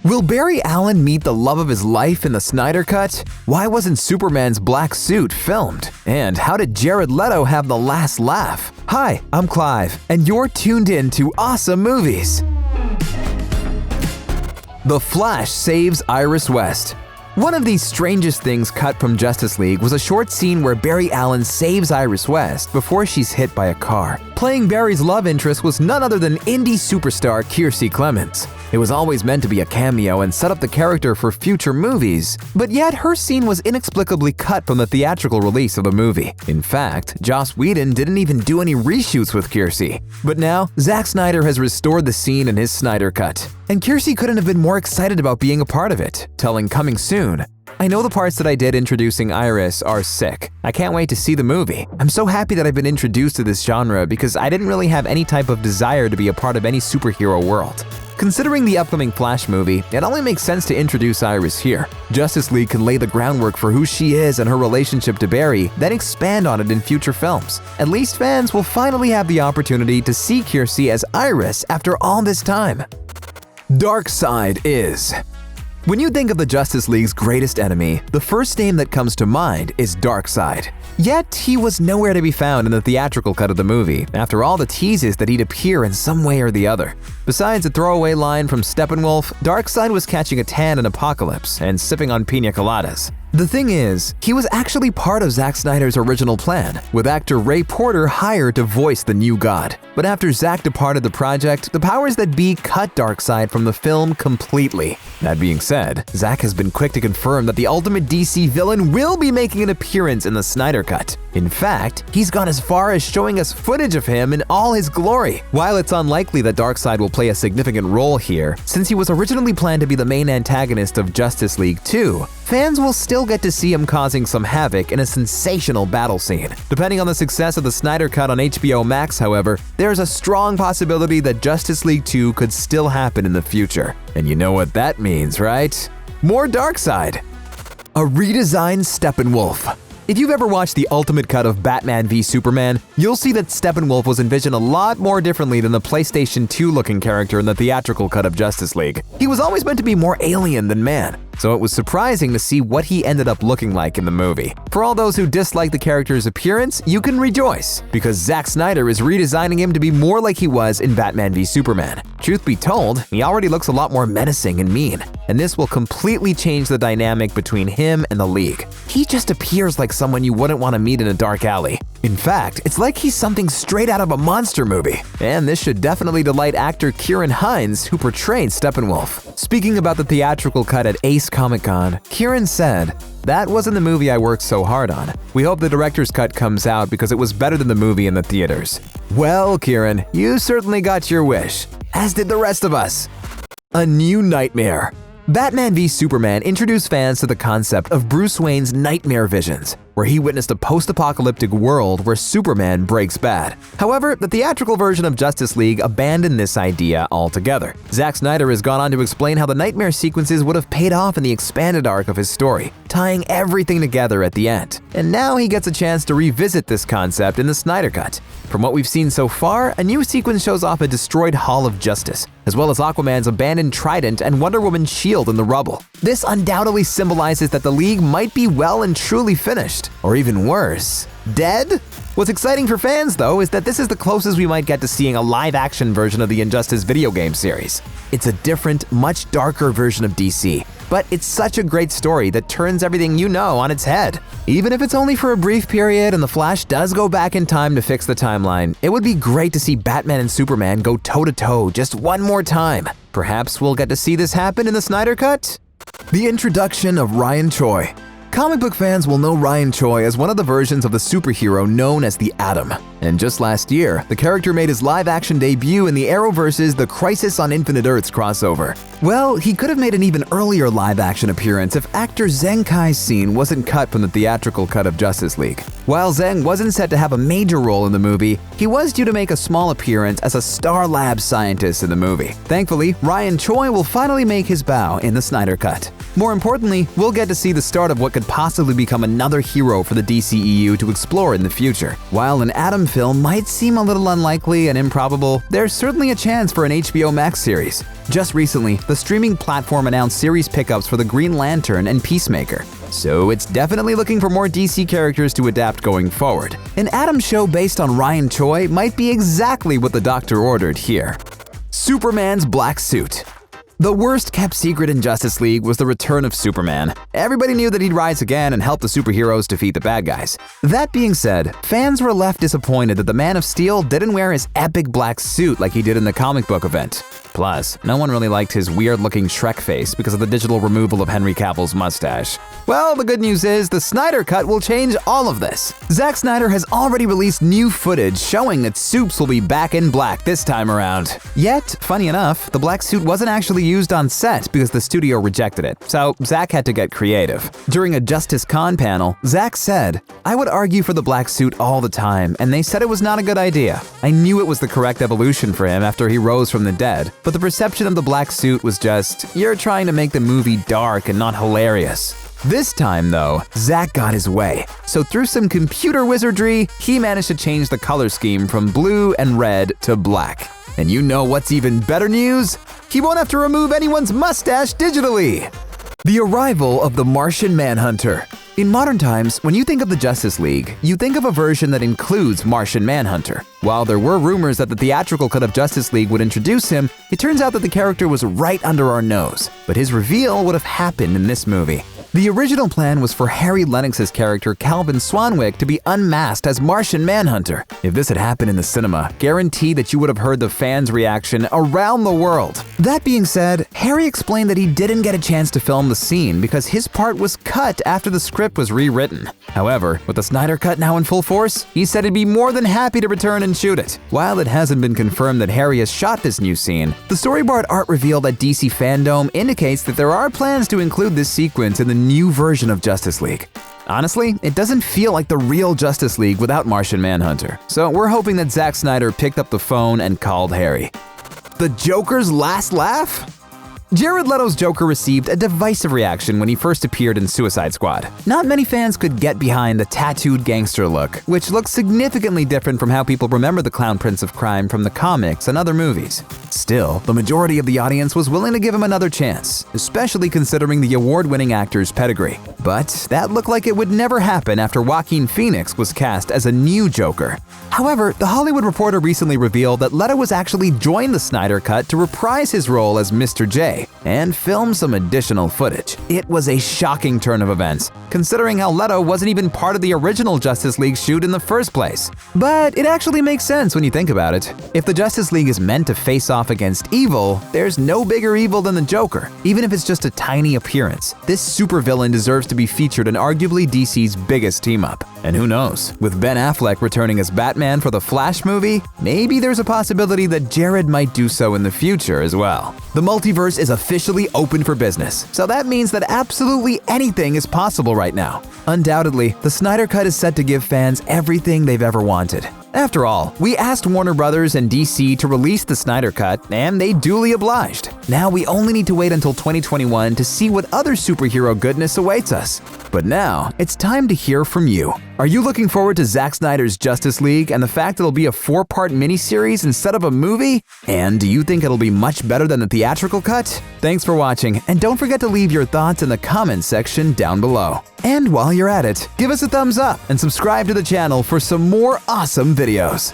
Will Barry Allen meet the love of his life in the Snyder Cut? Why wasn't Superman's black suit filmed? And how did Jared Leto have the last laugh? Hi, I'm Clive, and you're tuned in to Awesome Movies. The Flash saves Iris West. One of the strangest things cut from Justice League was a short scene where Barry Allen saves Iris West before she's hit by a car. Playing Barry's love interest was none other than indie superstar Kiersey Clemons. It was always meant to be a cameo and set up the character for future movies, but yet her scene was inexplicably cut from the theatrical release of the movie. In fact, Joss Whedon didn't even do any reshoots with Kiersey. But now, Zack Snyder has restored the scene in his Snyder Cut, and Kiersey couldn't have been more excited about being a part of it, telling Coming Soon, "I know the parts that I did introducing Iris are sick. I can't wait to see the movie. I'm so happy that I've been introduced to this genre because I didn't really have any type of desire to be a part of any superhero world." Considering the upcoming Flash movie, it only makes sense to introduce Iris here. Justice League can lay the groundwork for who she is and her relationship to Barry, then expand on it in future films. At least fans will finally have the opportunity to see Kiersey as Iris after all this time. Darkseid is. When you think of the Justice League's greatest enemy, the first name that comes to mind is Darkseid. Yet, he was nowhere to be found in the theatrical cut of the movie, after all the teases that he'd appear in some way or the other. Besides a throwaway line from Steppenwolf, Darkseid was catching a tan in Apocalypse and sipping on pina coladas. The thing is, he was actually part of Zack Snyder's original plan, with actor Ray Porter hired to voice the new god. But after Zack departed the project, the powers that be cut Darkseid from the film completely. That being said, Zack has been quick to confirm that the ultimate DC villain will be making an appearance in the Snyder Cut. In fact, he's gone as far as showing us footage of him in all his glory. While it's unlikely that Darkseid will play a significant role here, since he was originally planned to be the main antagonist of Justice League 2, fans will still get to see him causing some havoc in a sensational battle scene. Depending on the success of the Snyder Cut on HBO Max, however, there's a strong possibility that Justice League 2 could still happen in the future. And you know what that means, right? More Darkseid. A redesigned Steppenwolf. If you've ever watched the ultimate cut of Batman v Superman, you'll see that Steppenwolf was envisioned a lot more differently than the PlayStation 2-looking character in the theatrical cut of Justice League. He was always meant to be more alien than man, so it was surprising to see what he ended up looking like in the movie. For all those who dislike the character's appearance, you can rejoice, because Zack Snyder is redesigning him to be more like he was in Batman v Superman. Truth be told, he already looks a lot more menacing and mean, and this will completely change the dynamic between him and the League. He just appears like someone you wouldn't want to meet in a dark alley. In fact, it's like he's something straight out of a monster movie. And this should definitely delight actor Kieran Hines, who portrayed Steppenwolf. Speaking about the theatrical cut at Ace Comic-Con, Kieran said, "That wasn't the movie I worked so hard on. We hope the director's cut comes out because it was better than the movie in the theaters." Well, Kieran, you certainly got your wish, as did the rest of us. A new nightmare. Batman v Superman introduced fans to the concept of Bruce Wayne's nightmare visions, where he witnessed a post-apocalyptic world where Superman breaks bad. However, the theatrical version of Justice League abandoned this idea altogether. Zack Snyder has gone on to explain how the nightmare sequences would have paid off in the expanded arc of his story, tying everything together at the end. And now he gets a chance to revisit this concept in the Snyder Cut. From what we've seen so far, a new sequence shows off a destroyed Hall of Justice, as well as Aquaman's abandoned trident and Wonder Woman's shield in the rubble. This undoubtedly symbolizes that the League might be well and truly finished, or even worse, dead? What's exciting for fans, though, is that this is the closest we might get to seeing a live-action version of the Injustice video game series. It's a different, much darker version of DC, but it's such a great story that turns everything you know on its head. Even if it's only for a brief period and the Flash does go back in time to fix the timeline, it would be great to see Batman and Superman go toe-to-toe just one more time. Perhaps we'll get to see this happen in the Snyder Cut? The introduction of Ryan Choi. Comic book fans will know Ryan Choi as one of the versions of the superhero known as the Atom. And just last year, the character made his live-action debut in the Arrowverse's The Crisis on Infinite Earths crossover. Well, he could have made an even earlier live-action appearance if actor Zheng Kai's scene wasn't cut from the theatrical cut of Justice League. While Zheng wasn't set to have a major role in the movie, he was due to make a small appearance as a Star Lab scientist in the movie. Thankfully, Ryan Choi will finally make his bow in the Snyder Cut. More importantly, we'll get to see the start of what could possibly become another hero for the DCEU to explore in the future. While an Atom film might seem a little unlikely and improbable, there's certainly a chance for an HBO Max series. Just recently, the streaming platform announced series pickups for the Green Lantern and Peacemaker. So it's definitely looking for more DC characters to adapt going forward. An Atom show based on Ryan Choi might be exactly what the Doctor ordered here. Superman's black suit. The worst kept secret in Justice League was the return of Superman. Everybody knew that he'd rise again and help the superheroes defeat the bad guys. That being said, fans were left disappointed that the Man of Steel didn't wear his epic black suit like he did in the comic book event. Plus, no one really liked his weird-looking Shrek face because of the digital removal of Henry Cavill's mustache. Well, the good news is the Snyder Cut will change all of this. Zack Snyder has already released new footage showing that Supes will be back in black this time around. Yet, funny enough, the black suit wasn't actually used on set because the studio rejected it, so Zack had to get creative. During a Justice Con panel, Zack said, "I would argue for the black suit all the time, and they said it was not a good idea. I knew it was the correct evolution for him after he rose from the dead, but the perception of the black suit was just, you're trying to make the movie dark and not hilarious." This time, though, Zack got his way. So through some computer wizardry, he managed to change the color scheme from blue and red to black. And you know what's even better news? He won't have to remove anyone's mustache digitally! The arrival of the Martian Manhunter. In modern times, when you think of the Justice League, you think of a version that includes Martian Manhunter. While there were rumors that the theatrical cut of Justice League would introduce him, it turns out that the character was right under our nose. But his reveal would have happened in this movie. The original plan was for Harry Lennox's character Calvin Swanwick to be unmasked as Martian Manhunter. If this had happened in the cinema, guarantee that you would have heard the fans' reaction around the world. That being said, Harry explained that he didn't get a chance to film the scene because his part was cut after the script was rewritten. However, with the Snyder Cut now in full force, he said he'd be more than happy to return and shoot it. While it hasn't been confirmed that Harry has shot this new scene, the storyboard art reveal at DC Fandom indicates that there are plans to include this sequence in the new version of Justice League. Honestly, it doesn't feel like the real Justice League without Martian Manhunter, so we're hoping that Zack Snyder picked up the phone and called Harry. The Joker's last laugh? Jared Leto's Joker received a divisive reaction when he first appeared in Suicide Squad. Not many fans could get behind the tattooed gangster look, which looks significantly different from how people remember the Clown Prince of Crime from the comics and other movies. Still, the majority of the audience was willing to give him another chance, especially considering the award-winning actor's pedigree. But that looked like it would never happen after Joaquin Phoenix was cast as a new Joker. However, The Hollywood Reporter recently revealed that Leto was actually joined the Snyder Cut to reprise his role as Mr. J and film some additional footage. It was a shocking turn of events, considering how Leto wasn't even part of the original Justice League shoot in the first place. But it actually makes sense when you think about it. If the Justice League is meant to face off against evil, there's no bigger evil than the Joker, even if it's just a tiny appearance. This supervillain deserves to be featured in arguably DC's biggest team-up. And who knows, with Ben Affleck returning as Batman for the Flash movie, maybe there's a possibility that Jared might do so in the future as well. The multiverse is officially open for business, so that means that absolutely anything is possible right now. Undoubtedly, the Snyder Cut is set to give fans everything they've ever wanted. After all, we asked Warner Brothers and DC to release the Snyder Cut, and they duly obliged. Now we only need to wait until 2021 to see what other superhero goodness awaits us. But now, it's time to hear from you. Are you looking forward to Zack Snyder's Justice League and the fact it'll be a 4-part miniseries instead of a movie? And do you think it'll be much better than the theatrical cut? Thanks for watching, and don't forget to leave your thoughts in the comments section down below. And while you're at it, give us a thumbs up and subscribe to the channel for some more awesome videos.